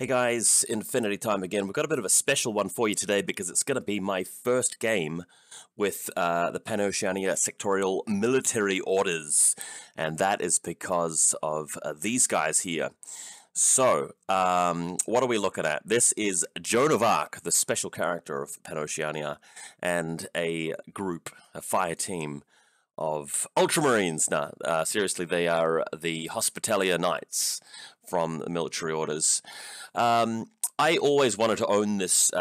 Hey guys, infiNity time again. We've got a bit of a special one for you today because it's going to be my first game with the Pan-Oceania Sectorial Military Orders, and that is because of these guys here. So, what are we looking at? This is Joan of Arc, the special character of Pan-Oceania, and a group, a fire team of Ultramarines. No, seriously, they are the Hospitalia Knights from the military orders. I always wanted to own this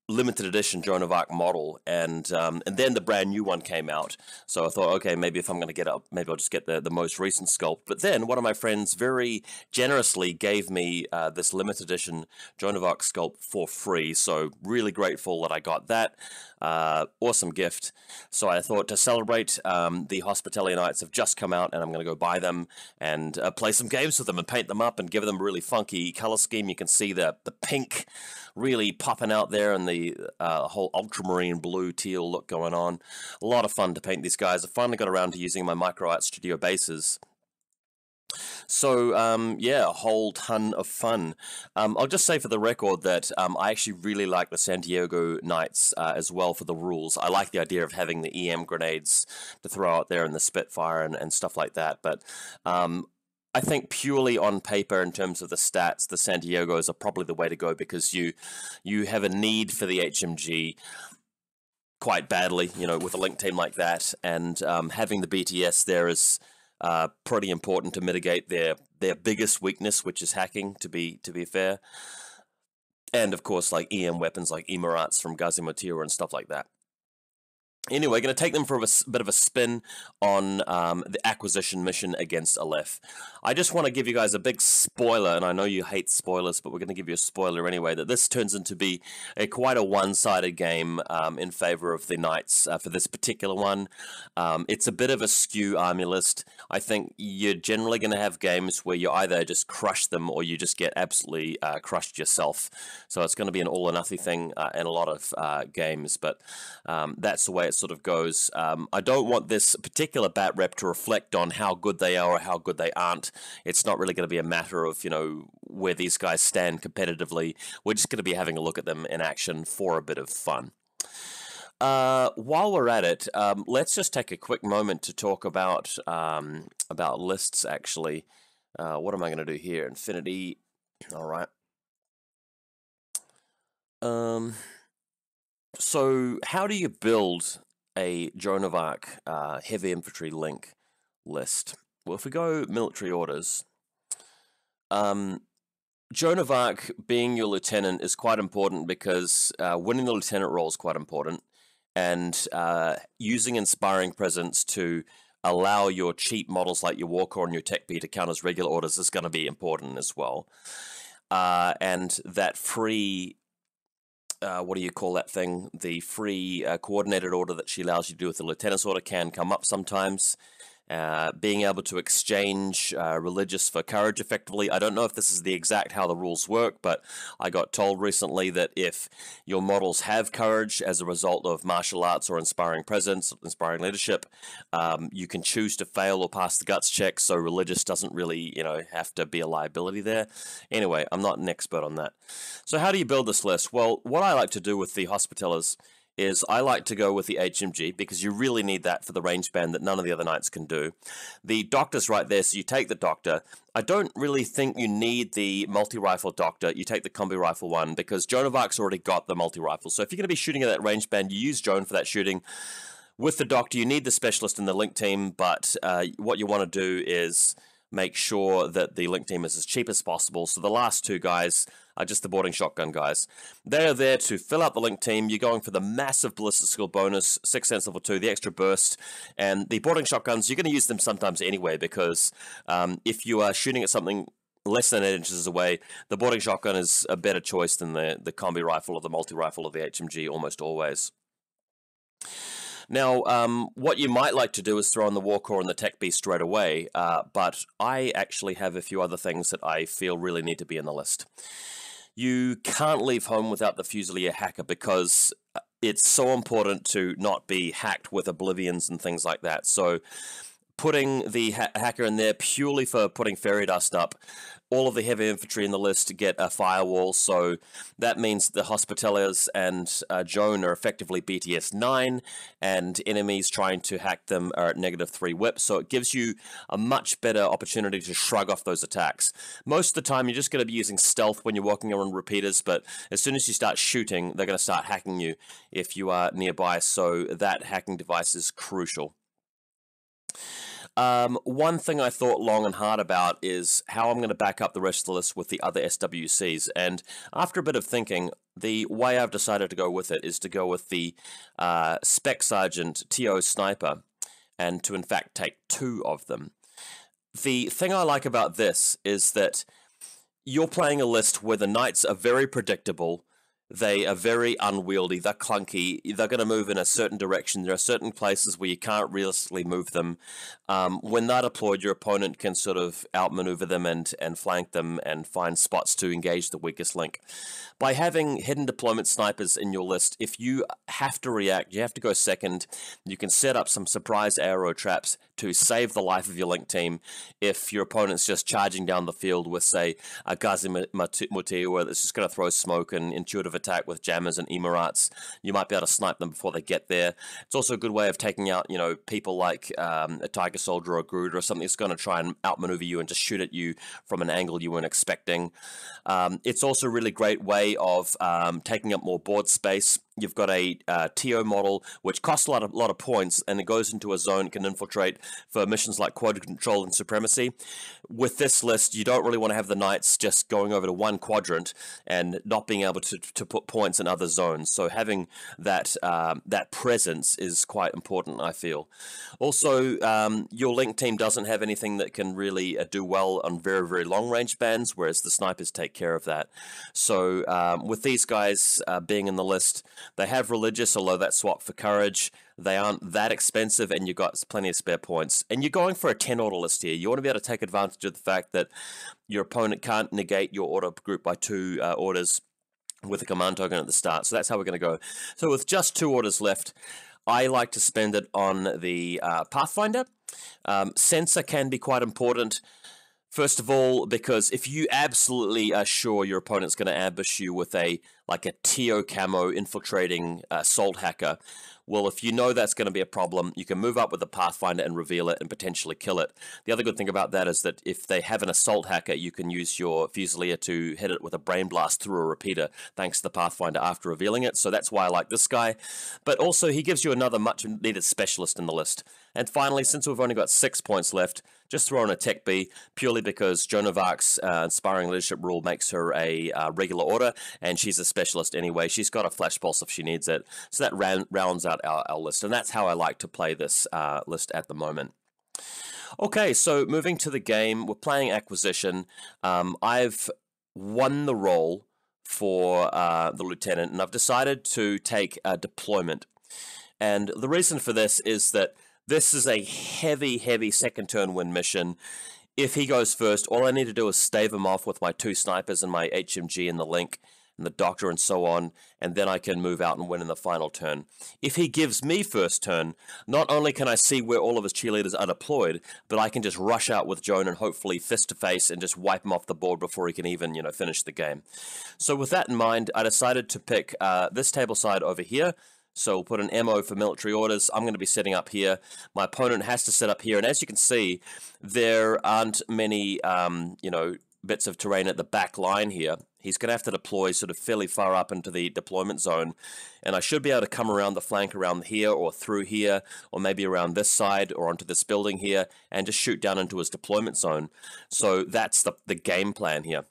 limited edition Joan of Arc model, and then the brand new one came out. So I thought, okay, maybe if I'm going to get up, maybe I'll just get the most recent sculpt. But then one of my friends very generously gave me this limited edition Joan of Arc sculpt for free. So really grateful that I got that. Awesome gift. So I thought to celebrate, the Hospitalia Knights have just come out, and I'm going to go buy them and play some games with them and paint them up and give them a really funky color scheme. You can see the pink really popping out there, and the whole ultramarine blue teal look going on. A lot of fun to paint these guys. I finally got around to using my Micro Art Studio bases. So, yeah, a whole ton of fun. I'll just say for the record that I actually really like the Santiago Knights as well for the rules. I like the idea of having the EM grenades to throw out there and the Spitfire and stuff like that, but I think purely on paper, in terms of the stats, the Santiagos are probably the way to go because you have a need for the HMG quite badly, you know, with a link team like that, and having the BTS there is pretty important to mitigate their biggest weakness, which is hacking. To be fair, and of course, like EM weapons like Emirats from Gazimatir and stuff like that. Anyway, going to take them for a bit of a spin on the acquisition mission against Aleph. I just want to give you guys a big spoiler, and I know you hate spoilers, but we're going to give you a spoiler anyway, that this turns into be quite a one-sided game in favor of the Knights for this particular one. It's a bit of a skew army list. I think you're generally going to have games where you either just crush them or you just get absolutely crushed yourself. So it's going to be an all-or-nothing thing in a lot of games, but that's the way it sort of goes. I don't want this particular bat rep to reflect on how good they are or how good they aren't. It's not really going to be a matter of, you know, where these guys stand competitively. We're just going to be having a look at them in action for a bit of fun. While we're at it, let's just take a quick moment to talk about lists, actually. What am I going to do here? infiNity. All right. So how do you build a Joan of Arc heavy infantry link list? Well, if we go military orders, Joan of Arc being your lieutenant is quite important because winning the lieutenant role is quite important, and using Inspiring Presence to allow your cheap models like your Warcore and your Tech B to count as regular orders is going to be important as well. And that free what do you call that thing? The free coordinated order that she allows you to do with the lieutenant's order can come up sometimes. Being able to exchange religious for courage effectively. I don't know if this is the exact how the rules work, but I got told recently that if your models have courage as a result of martial arts or inspiring presence, inspiring leadership, you can choose to fail or pass the guts check, so religious doesn't really, you know, have to be a liability there. Anyway, I'm not an expert on that. So how do you build this list? Well, what I like to do with the Hospitallers is I like to go with the HMG because you really need that for the range band that none of the other knights can do. The Doctor's right there, so you take the Doctor. I don't really think you need the multi-rifle Doctor. You take the combi rifle one because Joan of Arc's already got the multi-rifle. So if you're going to be shooting at that range band, you use Joan for that shooting. With the Doctor, you need the specialist in the link team, but what you want to do is make sure that the link team is as cheap as possible. So the last two guys are just the boarding shotgun guys. They are there to fill out the link team. You're going for the massive ballistic skill bonus, 6 Sense level 2, the extra burst, and the boarding shotguns, you're going to use them sometimes anyway because if you are shooting at something less than 8 inches away, the boarding shotgun is a better choice than the combi rifle or the multi-rifle or the HMG almost always. Now, what you might like to do is throw in the Warcore and the Tech B straight away, but I actually have a few other things that I feel really need to be in the list. You can't leave home without the Fusilier Hacker because it's so important to not be hacked with oblivions and things like that. So putting the hacker in there purely for putting fairy dust up. All of the heavy infantry in the list get a firewall, so that means the Hospitaliers and Joan are effectively BTS 9, and enemies trying to hack them are at -3 whip, so it gives you a much better opportunity to shrug off those attacks. Most of the time you're just going to be using stealth when you're walking around repeaters, but as soon as you start shooting, they're going to start hacking you if you are nearby, so that hacking device is crucial. One thing I thought long and hard about is how I'm going to back up the rest of the list with the other SWCs, and after a bit of thinking, the way I've decided to go with it is to go with the Spec Sergeant TO Sniper, and to in fact take 2 of them. The thing I like about this is that you're playing a list where the knights are very predictable. They are very unwieldy, they're clunky, they're going to move in a certain direction. There are certain places where you can't realistically move them. When they're deployed, your opponent can sort of outmaneuver them and flank them and find spots to engage the weakest link. By having hidden deployment snipers in your list, if you have to react, you have to go second, you can set up some surprise arrow traps to save the life of your link team if your opponent's just charging down the field with, say, a Gazi Mutiwa that's just going to throw smoke and intuitive attack with jammers and Emirats. You might be able to snipe them before they get there. It's also a good way of taking out, you know, people like a Tiger Soldier or a Gruder or something that's going to try and outmaneuver you and just shoot at you from an angle you weren't expecting. It's also a really great way of taking up more board space. You've got a TO model which costs a lot of points, and it goes into a zone, can infiltrate for missions like quadrant control and supremacy. With this list, you don't really want to have the knights just going over to one quadrant and not being able to put points in other zones. So having that that presence is quite important, I feel. Also, your link team doesn't have anything that can really do well on very, very long range bands, whereas the snipers take care of that. So with these guys being in the list, they have religious, although that's swapped for courage. They aren't that expensive, and you've got plenty of spare points. And you're going for a 10 order list here. You want to be able to take advantage of the fact that your opponent can't negate your order group by 2 orders with a command token at the start. So that's how we're going to go. So with just 2 orders left, I like to spend it on the Pathfinder. Sensor can be quite important. First of all, because if you absolutely are sure your opponent's going to ambush you with a TO camo infiltrating assault hacker, well, if you know that's going to be a problem, you can move up with the Pathfinder and reveal it and potentially kill it. The other good thing about that is that if they have an assault hacker, you can use your Fusilier to hit it with a brain blast through a repeater, thanks to the Pathfinder after revealing it. So that's why I like this guy. But also, he gives you another much needed specialist in the list. And finally, since we've only got 6 points left, just throw in a Tech B, purely because Joan of Arc's Inspiring Leadership rule makes her a regular order, and she's a specialist anyway. She's got a Flash Pulse if she needs it. So that rounds out our list, and that's how I like to play this list at the moment. Okay, so moving to the game, we're playing Acquisition. I've won the role for the Lieutenant, and I've decided to take a deployment. And the reason for this is that this is a heavy, heavy second turn win mission. If he goes first, all I need to do is stave him off with my 2 snipers and my HMG and the Link and the Doctor and so on, and then I can move out and win in the final turn. If he gives me first turn, not only can I see where all of his cheerleaders are deployed, but I can just rush out with Joan and hopefully fist to face and just wipe him off the board before he can even, finish the game. So with that in mind, I decided to pick this table side over here. So we'll put an MO for military orders. I'm going to be setting up here. My opponent has to set up here. And as you can see, there aren't many, bits of terrain at the back line here. He's going to have to deploy sort of fairly far up into the deployment zone. And I should be able to come around the flank around here or through here, or maybe around this side or onto this building here, and just shoot down into his deployment zone. So that's the game plan here.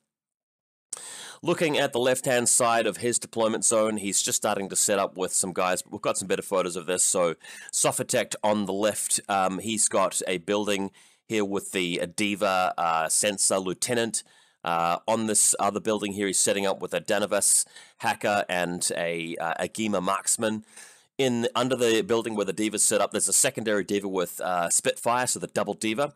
Looking at the left-hand side of his deployment zone, he's just starting to set up with some guys. We've got some better photos of this. So Sofitect on the left, he's got a building here with the Diva Sensor Lieutenant. On this other building here, he's setting up with a Danavas hacker and a Gema marksman. Under the building where the Diva's set up, there's a secondary Diva with Spitfire, so the double Diva.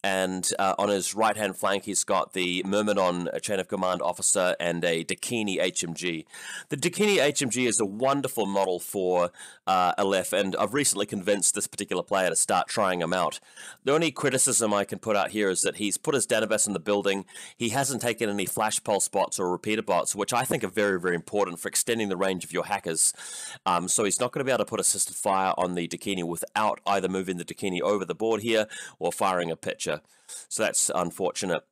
and on his right-hand flank, he's got the Myrmidon Chain of Command officer and a Dakini HMG. The Dakini HMG is a wonderful model for Aleph, and I've recently convinced this particular player to start trying him out. The only criticism I can put out here is that he's put his Danabas in the building. He hasn't taken any flash pulse bots or repeater bots, which I think are very, very important for extending the range of your hackers. So he's not going to be able to put assisted fire on the Dakini without either moving the Dakini over the board here or firing a pitcher. So that's unfortunate.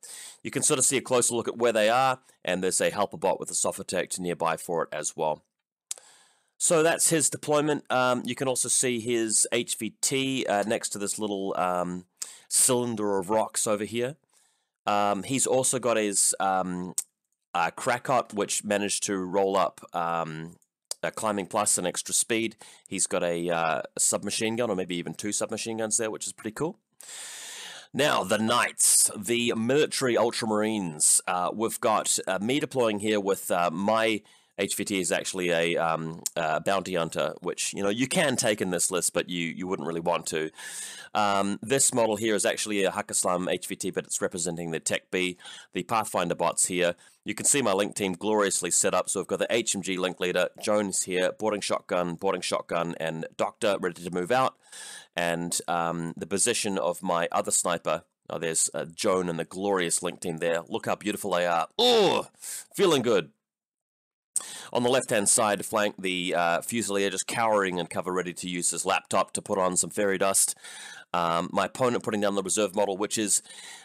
You can sort of see a closer look at where they are, and there's a helper bot with a Sophotect nearby for it as well. So that's his deployment. You can also see his HVT next to this little cylinder of rocks over here. He's also got his Krakot, which managed to roll up a climbing plus and extra speed. He's got a submachine gun, or maybe even 2 submachine guns there, which is pretty cool. Now, the Knights, the military Ultramarines. We've got me deploying here with my HVT is actually a bounty hunter, which, you know, you can take in this list, but you wouldn't really want to. This model here is actually a Hakaslam HVT, but it's representing the Tech B, the Pathfinder bots here. You can see my link team gloriously set up. So we've got the HMG link leader, Joan is here, boarding shotgun, and Doctor ready to move out. And the position of my other sniper, oh, there's Joan and the glorious link team there. Look how beautiful they are. Oh, feeling good. On the left-hand side flank, the Fusilier just cowering in cover, ready to use his laptop to put on some fairy dust. My opponent putting down the reserve model, which is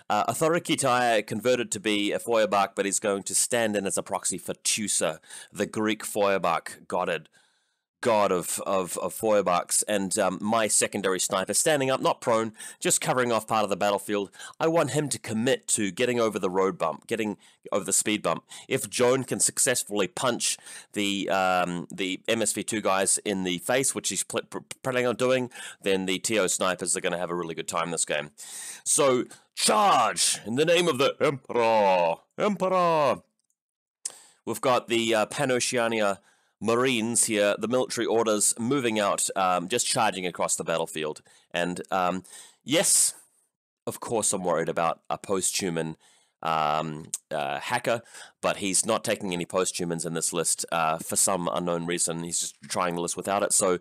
Authority Tire converted to be a Feuerbach, but he's going to stand in as a proxy for Teucer, the Greek Feuerbach god of Feuerbachs, and my secondary sniper standing up, not prone, just covering off part of the battlefield. I want him to commit to getting over the road bump, getting over the speed bump. If Joan can successfully punch the MSV2 guys in the face, which he's planning on doing, then the TO snipers are going to have a really good time this game. So, charge! In the name of the Emperor! Emperor! We've got the Pan-Oceania Marines here, the military orders moving out, just charging across the battlefield. And yes, of course I'm worried about a post-human hacker, but he's not taking any post-humans in this list for some unknown reason. He's just trying the list without it. So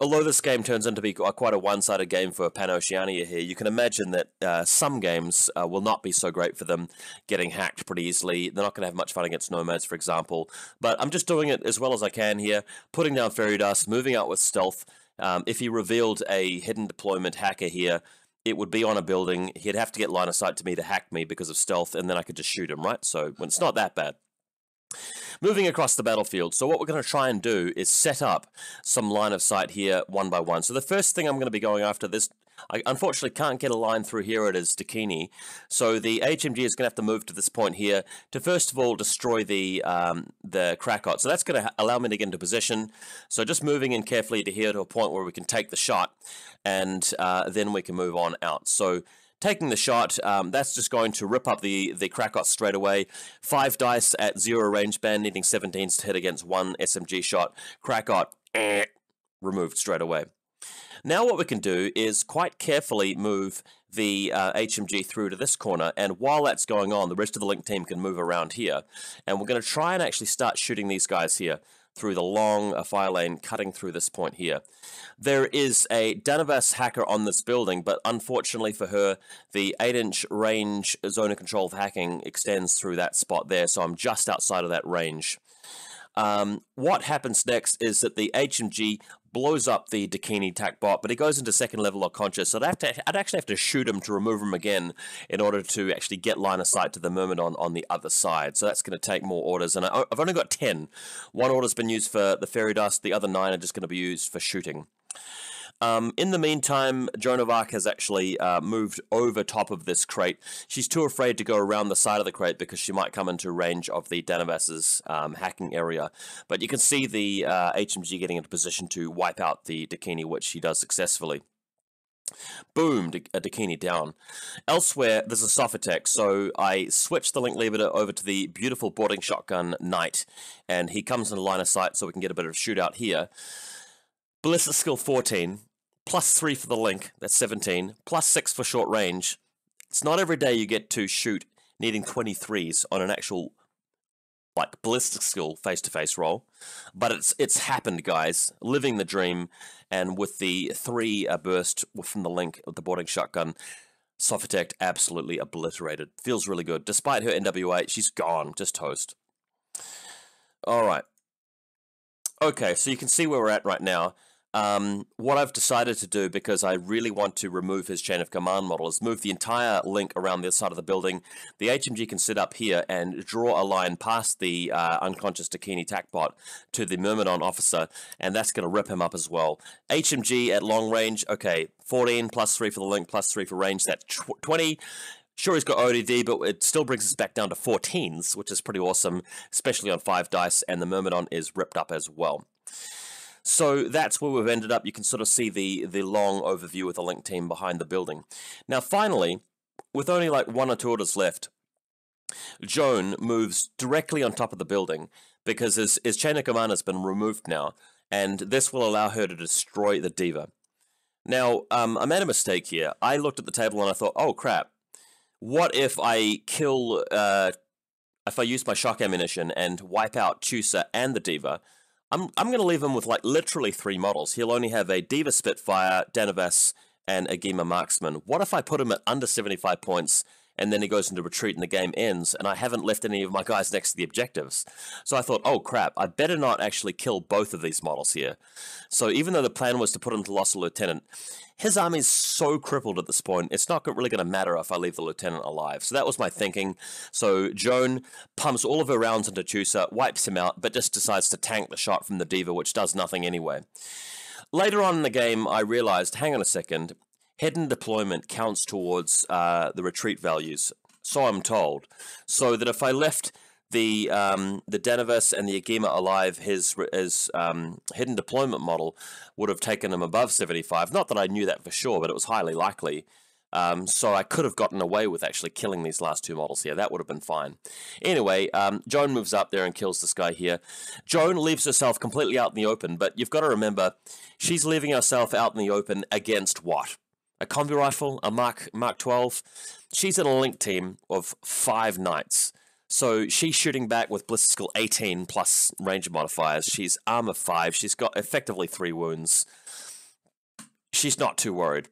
although this game turns into be quite a one-sided game for Pan-Oceania here, you can imagine that some games will not be so great for them, getting hacked pretty easily. They're not going to have much fun against Nomads, for example. But I'm just doing it as well as I can here, putting down fairy dust, moving out with stealth. If he revealed a hidden deployment hacker here, it would be on a building. He'd have to get line of sight to me to hack me because of stealth, and then I could just shoot him, right? So it's not that bad. Moving across the battlefield, so what we're going to try and do is set up some line of sight here one by one. So the first thing I'm going to be going after this, I unfortunately can't get a line through here at his Dakini, so the HMG is going to have to move to this point here to first of all destroy the Krakot. So that's going to allow me to get into position. So just moving in carefully to here to a point where we can take the shot, and then we can move on out. So taking the shot, that's just going to rip up the Krakot straight away. 5 dice at 0 range band, needing 17s to hit against 1 SMG shot. Krakot, removed straight away. Now what we can do is quite carefully move the HMG through to this corner, and while that's going on, the rest of the link team can move around here. And we're going to try and actually start shooting these guys here through the long fire lane, cutting through this point here. There is a Danavas hacker on this building, but unfortunately for her, the 8-inch range zone of control of hacking extends through that spot there, so I'm just outside of that range. What happens next is that the HMG blows up the Dakini tac bot, but he goes into second level unconscious, so I'd actually have to shoot him to remove him again in order to actually get line of sight to the Myrmidon on the other side. So that's going to take more orders, and I've only got 10. One order's been used for the fairy dust, the other 9 are just going to be used for shooting. In the meantime, Joan of Arc has actually moved over top of this crate. She's too afraid to go around the side of the crate because she might come into range of the Danavas's hacking area. But you can see the HMG getting into position to wipe out the Dakini, which she does successfully. Boom, a Dakini down. Elsewhere, there's a Sophotech, so I switch the link leader over to the beautiful boarding shotgun Knight, and he comes into line of sight so we can get a bit of a shootout here. Ballistic skill 14. +3 for the link, that's 17, +6 for short range, It's not every day you get to shoot needing 23s on an actual, like, ballistic skill face-to-face roll, but it's happened, guys. Living the dream, and with the 3 burst from the link of the boarding shotgun, Sophitek absolutely obliterated. Feels really good. Despite her NWA, she's gone. Just toast. Alright. Okay, so you can see where we're at right now. What I've decided to do, because I really want to remove his chain of command model, is move the entire link around the other side of the building. The HMG can sit up here and draw a line past the unconscious Dakini TACbot to the Myrmidon officer, and that's going to rip him up as well. HMG at long range, okay, 14 plus 3 for the link, plus 3 for range, that's 20. Sure, he's got ODD, but it still brings us back down to 14s, which is pretty awesome, especially on 5 dice, and the Myrmidon is ripped up as well. So that's where we've ended up. You can sort of see the long overview with the link team behind the building. Now, finally, with only like 1 or 2 orders left, Joan moves directly on top of the building because his chain of command has been removed now, and this will allow her to destroy the Diva. Now, I made a mistake here. I looked at the table and I thought, oh crap, what if I kill, if I use my shock ammunition and wipe out Chusa and the Diva? I'm going to leave him with like literally 3 models. He'll only have a Diva Spitfire, Danavas, and a Gema Marksman. What if I put him at under 75 points and then he goes into retreat and the game ends and I haven't left any of my guys next to the objectives? So I thought, oh crap, I better not actually kill both of these models here. So even though the plan was to put him to loss of Lieutenant, his army's so crippled at this point, it's not really going to matter if I leave the Lieutenant alive. So that was my thinking. So Joan pumps all of her rounds into Chusa, wipes him out, but just decides to tank the shot from the Diva, which does nothing anyway. Later on in the game, I realized, hang on a second, hidden deployment counts towards the retreat values, so I'm told. So that if I left the Danavas and the Agema alive, his hidden deployment model would have taken him above 75. Not that I knew that for sure, but it was highly likely. So I could have gotten away with actually killing these last 2 models here. That would have been fine. Anyway, Joan moves up there and kills this guy here. Joan leaves herself completely out in the open, but you've got to remember, she's leaving herself out in the open against what? A combi rifle, a Mark 12. She's in a link team of 5 knights. So she's shooting back with Ballistic Skill 18 plus range modifiers. She's armor 5. She's got effectively 3 wounds. She's not too worried.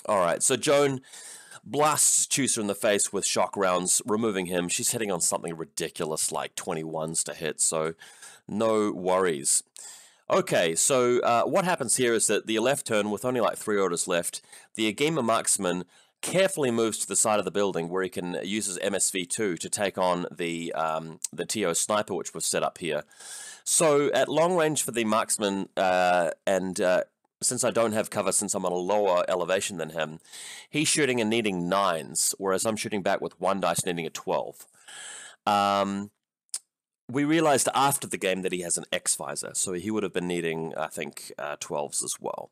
Alright, so Joan blasts Chusa in the face with shock rounds, removing him. She's hitting on something ridiculous like 21s to hit, so no worries. Okay, so what happens here is that the left turn, with only like 3 orders left, the Agema Marksman carefully moves to the side of the building where he can use his MSV2 to take on the TO sniper, which was set up here. So at long range for the Marksman, since I don't have cover since I'm on a lower elevation than him, he's shooting and needing 9s, whereas I'm shooting back with 1 dice needing a 12. We realized after the game that he has an X-Visor, so he would have been needing, I think, 12s as well.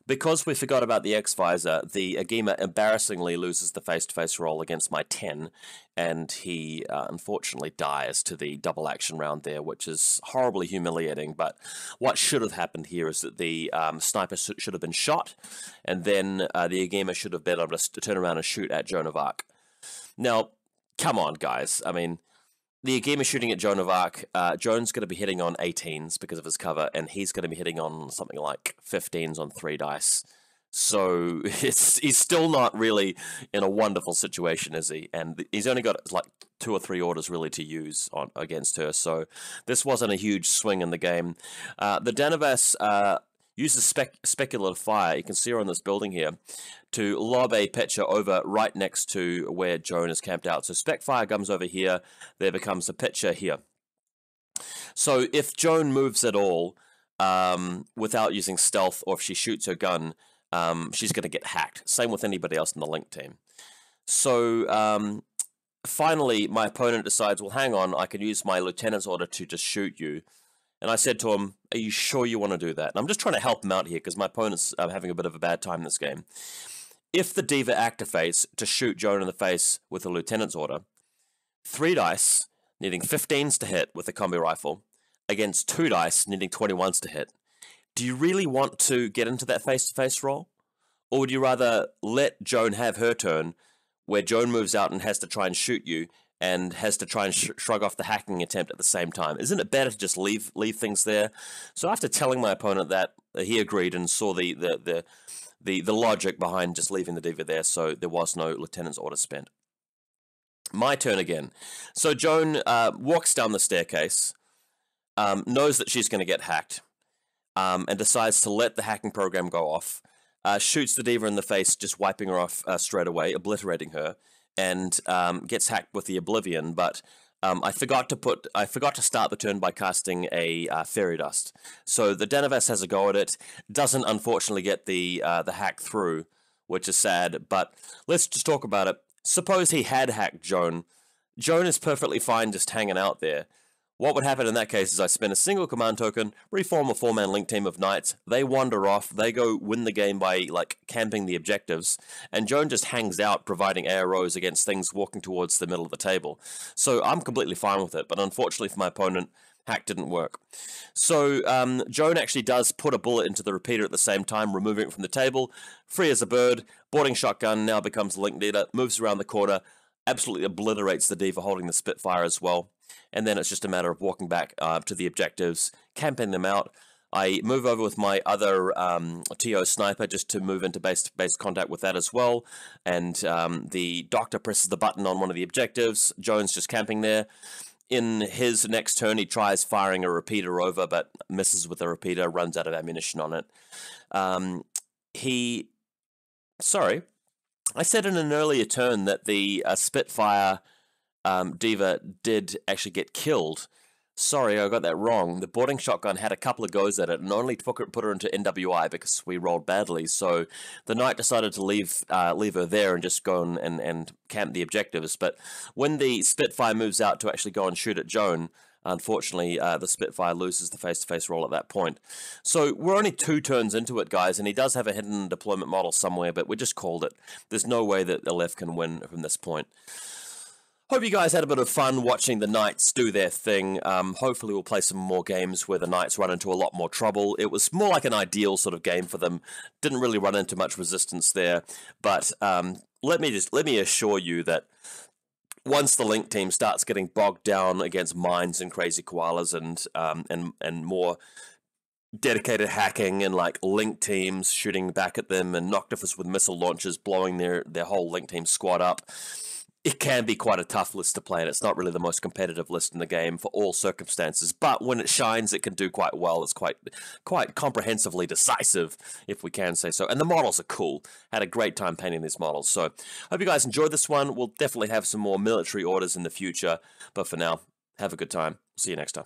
Because we forgot about the X-Visor, the Agema embarrassingly loses the face-to-face roll against my 10, and he unfortunately dies to the double action round there, which is horribly humiliating. But what should have happened here is that the sniper should have been shot, and then the Agema should have been able to turn around and shoot at Joan of Arc. Now, come on, guys. I mean, the Agema shooting at Joan of Arc, Joan's going to be hitting on 18s because of his cover, and he's going to be hitting on something like 15s on 3 dice. So he's still not really in a wonderful situation, is he? And he's only got like 2 or 3 orders really to use against her, so this wasn't a huge swing in the game. The Danavas uses speculative fire, you can see her on this building here, to lob a pitcher over right next to where Joan is camped out. So spec fire comes over here, there becomes a pitcher here. So if Joan moves at all without using stealth, or if she shoots her gun, she's going to get hacked. Same with anybody else in the link team. So finally, my opponent decides, well, hang on, I can use my lieutenant's order to just shoot you. And I said to him, are you sure you want to do that? And I'm just trying to help him out here because my opponent's having a bit of a bad time this game. If the Diva activates to shoot Joan in the face with a lieutenant's order, 3 dice needing 15s to hit with a combi rifle against 2 dice needing 21s to hit. Do you really want to get into that face-to-face roll? Or would you rather let Joan have her turn, where Joan moves out and has to try and shoot you, and has to try and shrug off the hacking attempt at the same time. Isn't it better to just leave things there? So after telling my opponent that, he agreed and saw the logic behind just leaving the diva there, so there was no lieutenant's order spent. My turn again. So Joan walks down the staircase, knows that she's going to get hacked, and decides to let the hacking program go off, shoots the diva in the face, just wiping her off straight away, obliterating her, and gets hacked with the Oblivion, but I forgot to start the turn by casting a Fairy Dust. So the Denevess has a go at it, doesn't unfortunately get the hack through, which is sad, but let's just talk about it. Suppose he had hacked Joan. Joan is perfectly fine just hanging out there. What would happen in that case is I spend a single command token, reform a 4-man link team of knights, they wander off, they go win the game by, like, camping the objectives, and Joan just hangs out providing AROs against things walking towards the middle of the table. So I'm completely fine with it, but unfortunately for my opponent, hack didn't work. So Joan actually does put a bullet into the repeater at the same time, removing it from the table, free as a bird, boarding shotgun, now becomes link leader, moves around the corner, absolutely obliterates the diva holding the Spitfire as well. And then it's just a matter of walking back to the objectives, camping them out. I move over with my other TO sniper just to move into base contact with that as well. And the doctor presses the button on one of the objectives. Joan's just camping there. In his next turn, he tries firing a repeater over, but misses with the repeater, runs out of ammunition on it. Sorry, I said in an earlier turn that the Spitfire diva did actually get killed. Sorry, I got that wrong. The boarding shotgun had a couple of goes at it and only put her into NWI because we rolled badly. So the knight decided to leave her there and just go and camp the objectives. But when the Spitfire moves out to actually go and shoot at Joan, unfortunately, the Spitfire loses the face-to-face roll at that point. So we're only 2 turns into it, guys, and he does have a hidden deployment model somewhere, but we just called it. There's no way that Aleph can win from this point. Hope you guys had a bit of fun watching the Knights do their thing. Hopefully we'll play some more games where the Knights run into a lot more trouble. It was more like an ideal sort of game for them. Didn't really run into much resistance there. But let me assure you that once the Link team starts getting bogged down against mines and crazy koalas and more dedicated hacking and like Link teams shooting back at them and Noctifus with missile launchers blowing their whole Link team squad up, it can be quite a tough list to play, and it's not really the most competitive list in the game for all circumstances. But when it shines, it can do quite well. It's quite comprehensively decisive, if we can say so. And the models are cool. Had a great time painting these models. So, hope you guys enjoyed this one. We'll definitely have some more military orders in the future. But for now, have a good time. See you next time.